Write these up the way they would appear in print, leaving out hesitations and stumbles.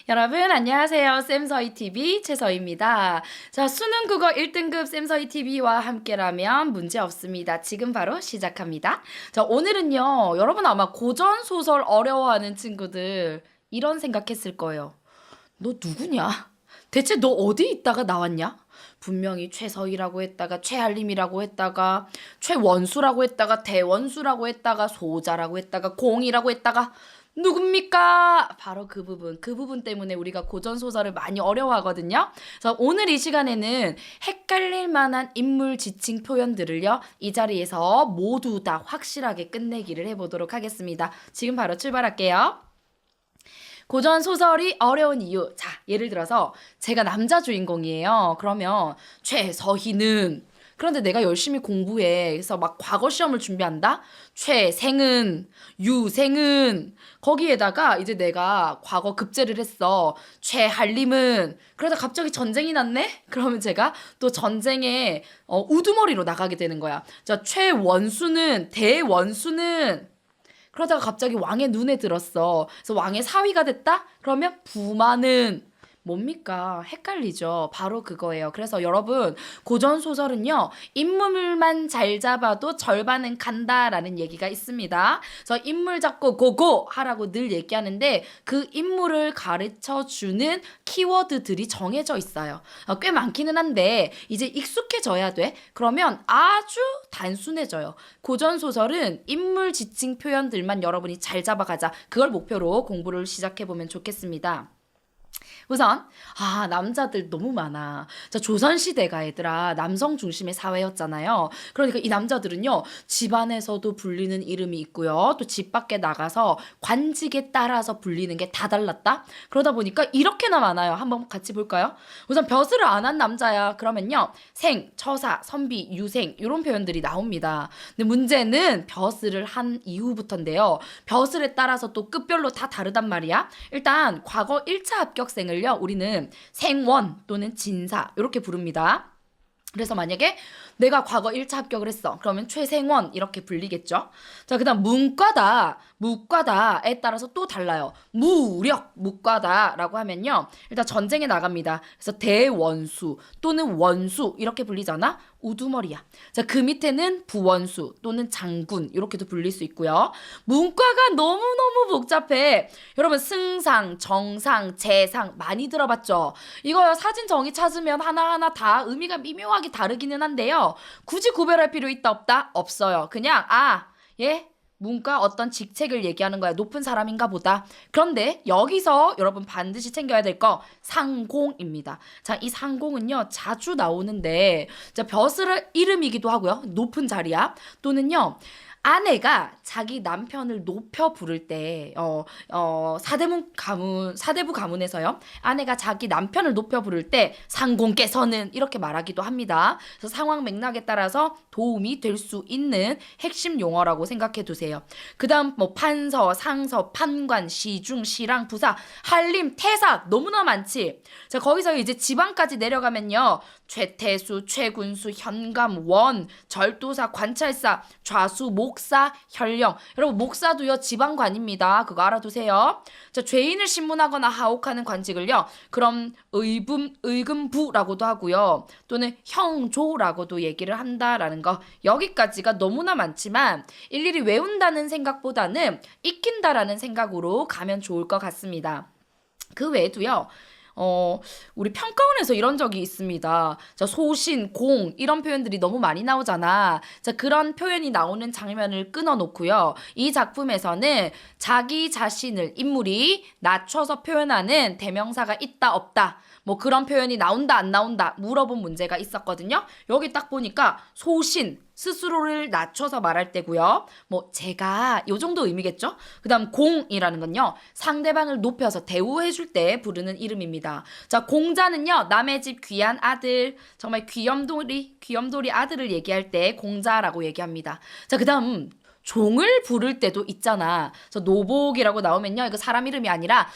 여러분 안녕하세요. 쌤서희TV 최서희입니다. 자, 수능 국어 1등급 쌤서희TV와 함께라면 문제 없습니다. 지금 바로 시작합니다. 자, 오늘은요. 여러분 아마 고전소설 어려워하는 친구들 이런 생각했을 거예요. 너 누구냐? 대체 너 어디 있다가 나왔냐? 분명히 최서희라고 했다가 최한림이라고 했다가 최원수라고 했다가 대원수라고 했다가 소자라고 했다가 공이라고 했다가 누굽니까? 바로 그 부분 때문에 우리가 고전소설을 많이 어려워하거든요. 그래서 오늘 이 시간에는 헷갈릴 만한 인물 지칭 표현들을요, 이 자리에서 모두 다 확실하게 끝내기를 해보도록 하겠습니다. 지금 바로 출발할게요. 고전 소설이 어려운 이유. 자, 예를 들어서 제가 남자 주인공이에요. 그러면 최서희는, 그런데 내가 열심히 공부해. 그래서 막 과거 시험을 준비한다? 최생은, 유생은, 거기에다가 이제 내가 과거 급제를 했어. 최한림은, 그러다 갑자기 전쟁이 났네? 그러면 제가 또 전쟁에 우두머리로 나가게 되는 거야. 자, 최원수는, 대원수는, 그러다가 갑자기 왕의 눈에 들었어. 그래서 왕의 사위가 됐다? 그러면 부마는 뭡니까? 헷갈리죠. 바로 그거예요. 그래서 여러분, 고전소설은요, 인물만 잘 잡아도 절반은 간다라는 얘기가 있습니다. 그래서 인물 잡고 고고 하라고 늘 얘기하는데 그 인물을 가르쳐 주는 키워드들이 정해져 있어요. 꽤 많기는 한데 이제 익숙해져야 돼. 그러면 아주 단순해져요. 고전소설은 인물 지칭 표현들만 여러분이 잘 잡아가자. 그걸 목표로 공부를 시작해보면 좋겠습니다. 우선 남자들 너무 많아. 자, 조선시대가 얘들아 남성 중심의 사회였잖아요. 그러니까 이 남자들은요, 집안에서도 불리는 이름이 있고요, 또 집 밖에 나가서 관직에 따라서 불리는 게 다 달랐다. 그러다 보니까 이렇게나 많아요. 한번 같이 볼까요? 우선 벼슬을 안 한 남자야 그러면요, 생, 처사, 선비, 유생 이런 표현들이 나옵니다. 근데 문제는 벼슬을 한 이후부터인데요, 벼슬에 따라서 또 급별로 다 다르단 말이야. 일단 과거 1차 합격생을요, 우리는 생원 또는 진사 이렇게 부릅니다. 그래서 만약에 내가 과거 1차 합격을 했어. 그러면 최생원 이렇게 불리겠죠. 자, 그다음 문과다. 무과다에 따라서 또 달라요. 무력 무과다라고 하면요, 일단 전쟁에 나갑니다. 그래서 대원수 또는 원수 이렇게 불리잖아. 우두머리야. 자, 그 밑에는 부원수 또는 장군 이렇게도 불릴 수 있고요. 문과가 너무너무 복잡해. 여러분, 승상, 정상, 재상 많이 들어봤죠? 이거요, 사진 정의 찾으면 하나하나 다 의미가 미묘하게 다르기는 한데요, 굳이 구별할 필요 있다 없다? 없어요. 그냥 예? 문과 어떤 직책을 얘기하는 거야. 높은 사람인가 보다. 그런데 여기서 여러분 반드시 챙겨야 될 거 상공입니다. 자, 이 상공은요, 자주 나오는데, 자, 벼슬의 이름이기도 하고요, 높은 자리야. 또는요, 아내가 자기 남편을 높여 부를 때, 사대부 가문에서요, 아내가 자기 남편을 높여 부를 때 상공께서는 이렇게 말하기도 합니다. 그래서 상황 맥락에 따라서 도움이 될 수 있는 핵심 용어라고 생각해 두세요. 그 다음 뭐 판서, 상서, 판관, 시중, 시랑, 부사, 한림, 태사 너무나 많지. 자, 거기서 이제 지방까지 내려가면요, 최태수, 최군수, 현감, 원, 절도사, 관찰사, 좌수, 목사, 현령. 여러분, 목사도요, 지방관입니다. 그거 알아두세요. 자, 죄인을 신문하거나 하옥하는 관직을요, 그럼 의금부라고도 하고요, 또는 형조라고도 얘기를 한다라는 거. 여기까지가 너무나 많지만 일일이 외운다는 생각보다는 익힌다라는 생각으로 가면 좋을 것 같습니다. 그 외에도요, 우리 평가원에서 이런 적이 있습니다. 자, 소신, 공 이런 표현들이 너무 많이 나오잖아. 자, 그런 표현이 나오는 장면을 끊어놓고요, 이 작품에서는 자기 자신을 인물이 낮춰서 표현하는 대명사가 있다 없다, 뭐 그런 표현이 나온다 안 나온다 물어본 문제가 있었거든요. 여기 딱 보니까 소신, 스스로를 낮춰서 말할 때고요, 뭐 제가 요 정도 의미겠죠. 그 다음 공이라는 건요, 상대방을 높여서 대우해줄 때 부르는 이름입니다. 자, 공자는요, 남의 집 귀한 아들, 정말 귀염돌이 아들을 얘기할 때 공자라고 얘기합니다. 자, 그 다음 종을 부를 때도 있잖아. 그래서 노복이라고 나오면요, 이거 사람 이름이 아니라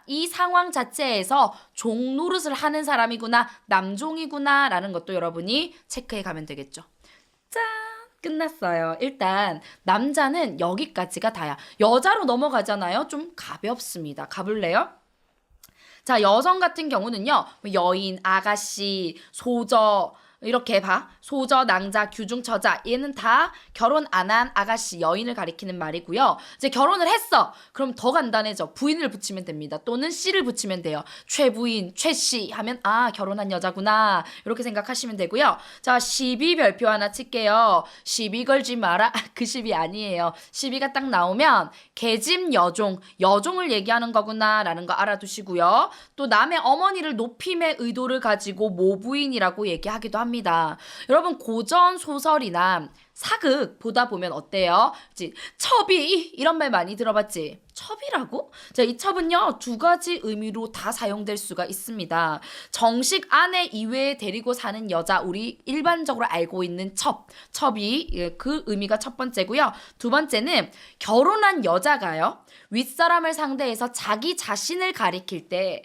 이 상황 자체에서 종 노릇을 하는 사람이구나, 남종이구나 라는 것도 여러분이 체크해 가면 되겠죠. 짠! 끝났어요. 일단 남자는 여기까지가 다야. 여자로 넘어가잖아요. 좀 가볍습니다. 가볼래요? 자, 여성 같은 경우는요. 여인, 아가씨, 소저 이렇게 봐. 소저, 낭자, 규중, 처자. 얘는 다 결혼 안 한 아가씨, 여인을 가리키는 말이고요. 이제 결혼을 했어. 그럼 더 간단해져. 부인을 붙이면 됩니다. 또는 씨를 붙이면 돼요. 최부인, 최씨 하면 아, 결혼한 여자구나. 이렇게 생각하시면 되고요. 자, 시비 별표 하나 칠게요. 시비 걸지 마라. 그 시비 아니에요. 시비가 딱 나오면 계집 여종, 여종을 얘기하는 거구나라는 거 알아두시고요. 또 남의 어머니를 높임의 의도를 가지고 모부인이라고 얘기하기도 합니다. 여러분 고전 소설이나 사극 보다 보면 어때요? 첩이 이런 말 많이 들어봤지? 첩이라고? 자, 이 첩은요 2가지 의미로 다 사용될 수가 있습니다. 정식 아내 이외에 데리고 사는 여자, 우리 일반적으로 알고 있는 첩이 그 의미가 첫 번째고요. 두 번째는 결혼한 여자가요 윗사람을 상대해서 자기 자신을 가리킬 때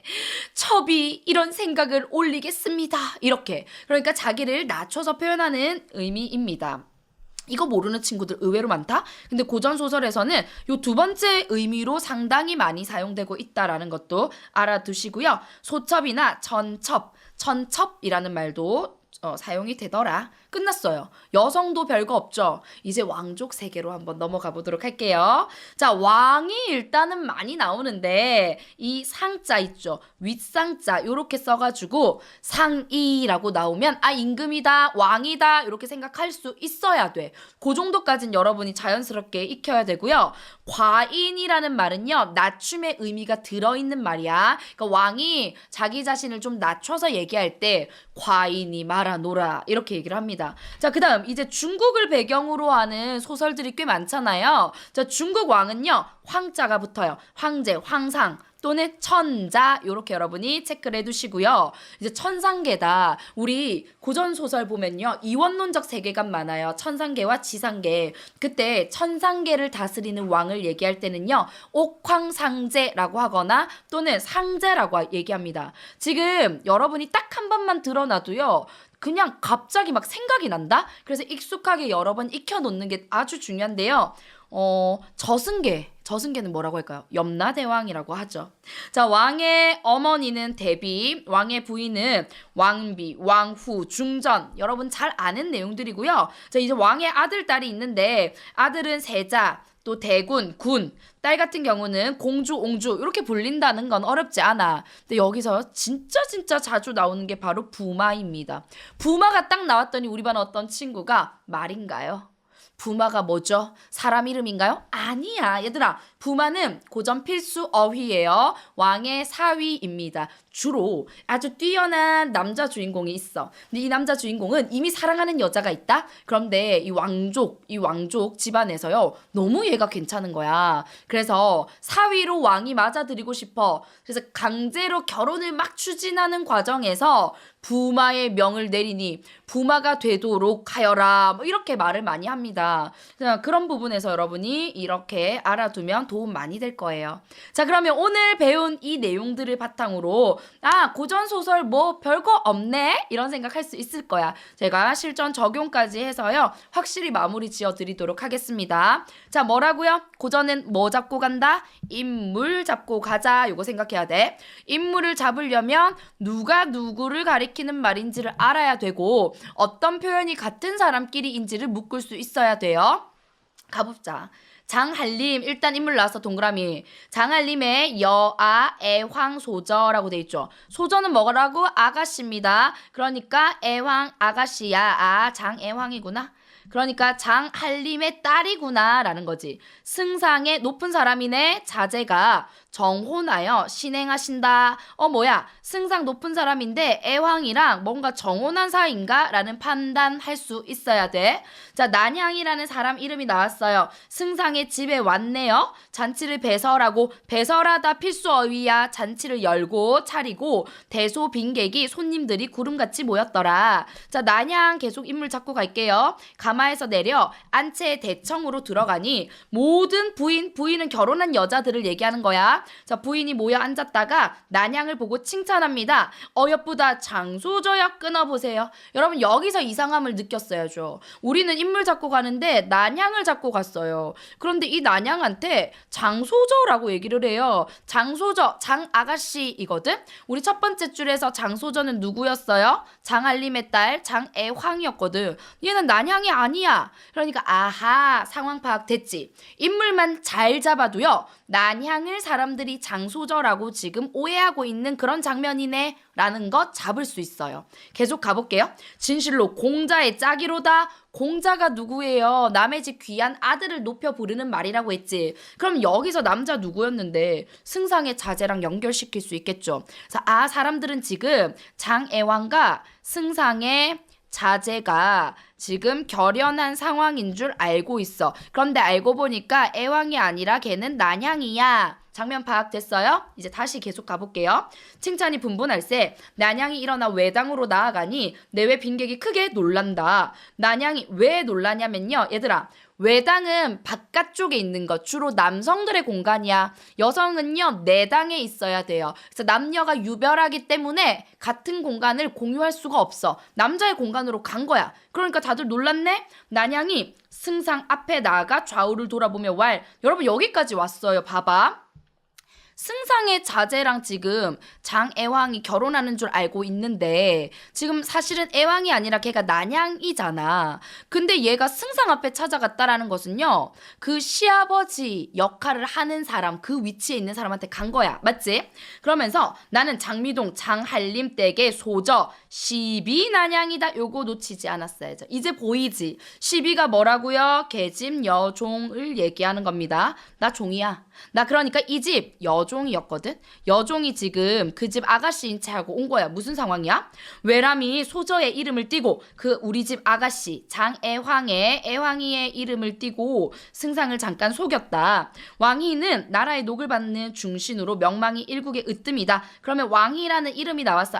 첩이 이런 생각을 올리겠습니다. 이렇게 그러니까 자기를 낮춰서 표현하는 의미입니다. 이거 모르는 친구들 의외로 많다? 근데 고전소설에서는 요 2번째 의미로 상당히 많이 사용되고 있다라는 것도 알아두시고요. 소첩이나 천첩이라는 말도 사용이 되더라. 끝났어요. 여성도 별거 없죠. 이제 왕족 세계로 한번 넘어가 보도록 할게요. 자, 왕이 일단은 많이 나오는데 이 상자 있죠. 윗상자 요렇게 써가지고 상이라고 나오면 아, 임금이다, 왕이다 이렇게 생각할 수 있어야 돼. 그 정도까지는 여러분이 자연스럽게 익혀야 되고요. 과인이라는 말은요 낮춤의 의미가 들어있는 말이야. 그러니까 왕이 자기 자신을 좀 낮춰서 얘기할 때 과인이 말하노라 이렇게 얘기를 합니다. 자, 그 다음 이제 중국을 배경으로 하는 소설들이 꽤 많잖아요. 자, 중국 왕은요 황자가 붙어요. 황제, 황상 또는 천자 요렇게 여러분이 체크를 해두시고요. 이제 천상계다. 우리 고전소설 보면요 이원론적 세계관 많아요. 천상계와 지상계. 그때 천상계를 다스리는 왕을 얘기할 때는요 옥황상제라고 하거나 또는 상제라고 얘기합니다. 지금 여러분이 딱 한 번만 들어놔도요 그냥 갑자기 막 생각이 난다? 그래서 익숙하게 여러 번 익혀놓는 게 아주 중요한데요. 저승계는 뭐라고 할까요? 염라대왕이라고 하죠. 자, 왕의 어머니는 대비, 왕의 부인은 왕비, 왕후, 중전. 여러분 잘 아는 내용들이고요. 자, 이제 왕의 아들, 딸이 있는데 아들은 세자, 또 대군, 군, 딸 같은 경우는 공주, 옹주 이렇게 불린다는 건 어렵지 않아. 근데 여기서 진짜 자주 나오는 게 바로 부마입니다. 부마가 딱 나왔더니 우리 반 어떤 친구가 말인가요? 부마가 뭐죠? 사람 이름인가요? 아니야. 얘들아, 부마는 고전 필수 어휘예요. 왕의 사위입니다. 주로 아주 뛰어난 남자 주인공이 있어. 근데 이 남자 주인공은 이미 사랑하는 여자가 있다? 그런데 이 왕족 집안에서요. 너무 얘가 괜찮은 거야. 그래서 사위로 왕이 맞아들이고 싶어. 그래서 강제로 결혼을 막 추진하는 과정에서 부마의 명을 내리니 부마가 되도록 하여라. 뭐 이렇게 말을 많이 합니다. 그런 부분에서 여러분이 이렇게 알아두면 도움 많이 될 거예요. 자, 그러면 오늘 배운 이 내용들을 바탕으로 아, 고전소설 뭐 별거 없네? 이런 생각할 수 있을 거야. 제가 실전 적용까지 해서요. 확실히 마무리 지어드리도록 하겠습니다. 자, 뭐라고요? 고전은 뭐 잡고 간다? 인물 잡고 가자. 요거 생각해야 돼. 인물을 잡으려면 누가 누구를 가리키는 말인지를 알아야 되고 어떤 표현이 같은 사람끼리인지를 묶을 수 있어야 돼요. 가봅자. 장한림 일단 인물 나와서 동그라미. 장한림의 여아 애황 소저라고 돼 있죠. 소저는 뭐라고? 아가씨입니다. 그러니까 애황 아가씨야. 아, 장애황이구나. 그러니까 장한림의 딸이구나 라는 거지. 승상의 높은 사람이네. 자제가 정혼하여 신행하신다. 뭐야, 승상 높은 사람인데 애황이랑 뭔가 정혼한 사이인가? 라는 판단할 수 있어야 돼. 자, 난향이라는 사람 이름이 나왔어요. 승상의 집에 왔네요. 잔치를 배설하고, 배설하다 필수 어휘야. 잔치를 열고 차리고 대소 빈객이 손님들이 구름같이 모였더라. 자, 난향 계속 인물 잡고 갈게요. 가만 마마에서 내려 안채의 대청으로 들어가니 모든 부인은 결혼한 여자들을 얘기하는 거야. 자, 부인이 모여 앉았다가 난향을 보고 칭찬합니다. 어여쁘다 장소저야 끊어보세요. 여러분 여기서 이상함을 느꼈어야죠. 우리는 인물 잡고 가는데 난향을 잡고 갔어요. 그런데 이 난향한테 장소저라고 얘기를 해요. 장소저, 장아가씨이거든. 우리 첫 번째 줄에서 장소저는 누구였어요? 장알림의 딸 장애황이었거든. 얘는 난향이 아니야. 그러니까 아하, 상황 파악됐지. 인물만 잘 잡아도요, 난향을 사람들이 장소저라고 지금 오해하고 있는 그런 장면이네 라는 것 잡을 수 있어요. 계속 가볼게요. 진실로 공자의 짝이로다. 공자가 누구예요? 남의 집 귀한 아들을 높여 부르는 말이라고 했지. 그럼 여기서 남자 누구였는데 승상의 자제랑 연결시킬 수 있겠죠. 자, 사람들은 지금 장애왕과 승상의 자제가 지금 결연한 상황인 줄 알고 있어. 그런데 알고 보니까 애왕이 아니라 걔는 난향이야. 장면 파악됐어요? 이제 다시 계속 가볼게요. 칭찬이 분분할세. 난향이 일어나 외당으로 나아가니 내외 빈객이 크게 놀란다. 난향이 왜 놀라냐면요. 얘들아, 외당은 바깥쪽에 있는 것, 주로 남성들의 공간이야. 여성은요, 내당에 있어야 돼요. 그래서 남녀가 유별하기 때문에 같은 공간을 공유할 수가 없어. 남자의 공간으로 간 거야. 그러니까 다들 놀랐네? 난향이 승상 앞에 나아가 좌우를 돌아보며 여러분 여기까지 왔어요. 봐봐. 승상의 자제랑 지금 장애왕이 결혼하는 줄 알고 있는데 지금 사실은 애왕이 아니라 걔가 난향이잖아. 근데 얘가 승상 앞에 찾아갔다라는 것은요, 그 시아버지 역할을 하는 사람, 그 위치에 있는 사람한테 간 거야. 맞지? 그러면서 나는 장미동 장한림 댁의 소저 시비 난향이다. 요거 놓치지 않았어야죠. 이제 보이지? 시비가 뭐라고요? 계집 여종을 얘기하는 겁니다. 나 종이야. 나 그러니까 이 집 여종이었거든. 여종이 지금 그 집 아가씨인 채 하고 온 거야. 무슨 상황이야? 외람이 소저의 이름을 띠고 그 우리 집 아가씨 장애황의 애황이의 이름을 띠고 승상을 잠깐 속였다. 왕희는 나라의 녹을 받는 중신으로 명망이 일국의 으뜸이다. 그러면 왕희라는 이름이 나왔어.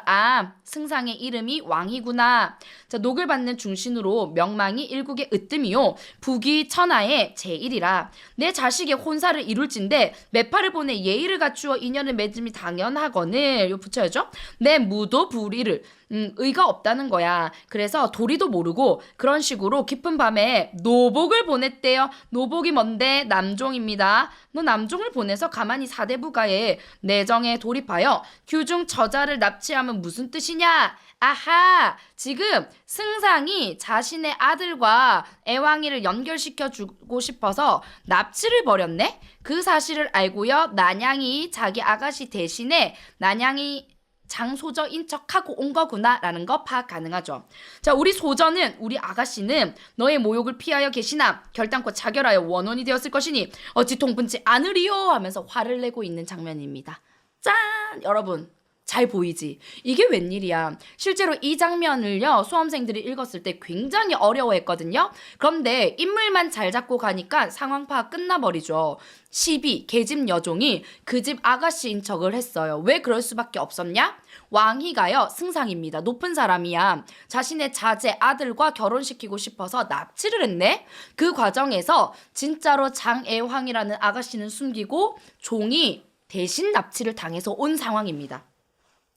승상의 이름이 왕희구나. 자, 녹을 받는 중신으로 명망이 일국의 으뜸이요. 부귀 천하의 제1이라. 내 자식의 혼사를 이룰진데 매파를 보내 예의를 갖추어 인연을 맺음이 당연하거늘. 이거 붙여야죠. 내 무도 불의를 의가 없다는 거야. 그래서 도리도 모르고 그런 식으로 깊은 밤에 노복을 보냈대요. 노복이 뭔데? 남종입니다. 너 남종을 보내서 가만히 사대부가의 내정에 돌입하여 규중 저자를 납치하면 무슨 뜻이냐? 아하, 지금 승상이 자신의 아들과 애왕이를 연결시켜 주고 싶어서 납치를 벌였네? 그 사실을 알고요, 난향이 자기 아가씨 대신에 난향이 장소저인 척하고 온 거구나 라는 거 파악 가능하죠. 자, 우리 아가씨는 너의 모욕을 피하여 계시나 결단코 자결하여 원혼이 되었을 것이니 어찌 통분치 않으리요 하면서 화를 내고 있는 장면입니다. 짠! 여러분 잘 보이지? 이게 웬일이야. 실제로 이 장면을요, 수험생들이 읽었을 때 굉장히 어려워했거든요. 그런데 인물만 잘 잡고 가니까 상황 파악 끝나버리죠. 시비, 계집 여종이 그 집 아가씨인 척을 했어요. 왜 그럴 수밖에 없었냐? 왕희가요, 승상입니다. 높은 사람이야. 자신의 자제 아들과 결혼시키고 싶어서 납치를 했네? 그 과정에서 진짜로 장애황이라는 아가씨는 숨기고 종이 대신 납치를 당해서 온 상황입니다.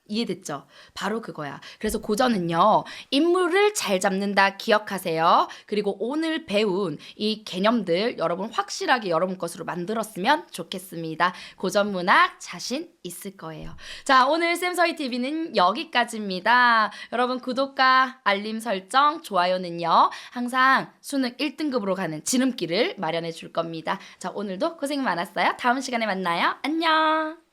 이해됐죠? 바로 그거야. 그래서 고전은요, 인물을 잘 잡는다 기억하세요. 그리고 오늘 배운 이 개념들 여러분 확실하게 여러분 것으로 만들었으면 좋겠습니다. 고전 문학 자신 있을 거예요. 자, 오늘 쌤서희TV는 여기까지입니다. 여러분 구독과 알림 설정, 좋아요는요, 항상 수능 1등급으로 가는 지름길을 마련해 줄 겁니다. 자, 오늘도 고생 많았어요. 다음 시간에 만나요. 안녕.